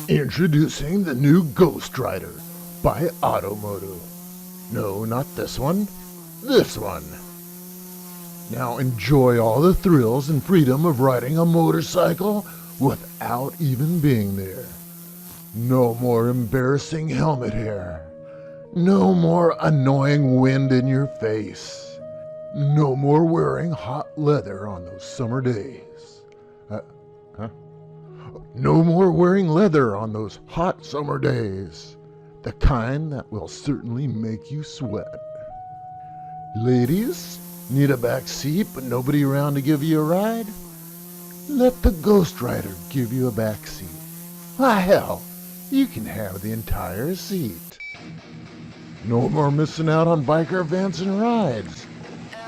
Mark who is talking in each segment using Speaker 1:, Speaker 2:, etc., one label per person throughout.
Speaker 1: Introducing the new Ghost Rider by Automoto. No, not this one. This one. Now enjoy all the thrills and freedom of riding a motorcycle without even being there. No more embarrassing helmet hair. No more annoying wind in your face. No more wearing hot leather on those summer days. No more wearing leather on those hot summer days. The kind that will certainly make you sweat. Ladies, need a back seat but nobody around to give you a ride? Let the Ghost Rider give you a back seat. Why hell, you can have the entire seat. No more missing out on biker events and rides.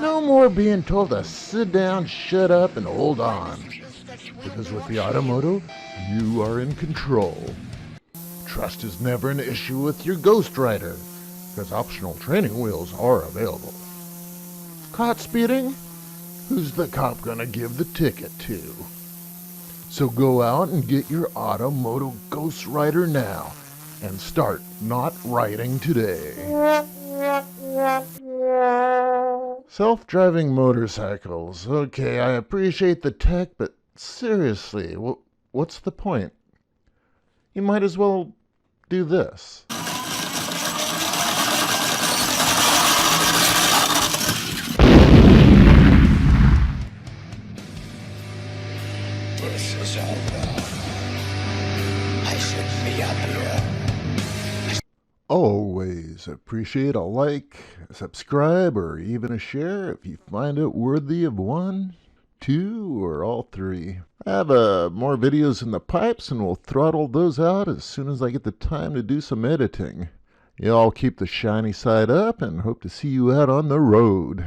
Speaker 1: No more being told to sit down, shut up, and hold on. Because with the Automoto, you are in control. Trust is never an issue with your Ghost Rider, because optional training wheels are available. Caught speeding? Who's the cop gonna give the ticket to? So go out and get your Automoto Ghost Rider now, and start not riding today. Self-driving motorcycles. Okay, I appreciate the tech, but seriously, what's the point? You might as well do this.
Speaker 2: This is all wrong. I shouldn't be up here.
Speaker 1: Always appreciate a like, a subscribe, or even a share if you find it worthy of one, two, or all three. I have more videos in the pipes, and we'll throttle those out as soon as I get the time to do some editing. Y'all keep the shiny side up, and hope to see you out on the road.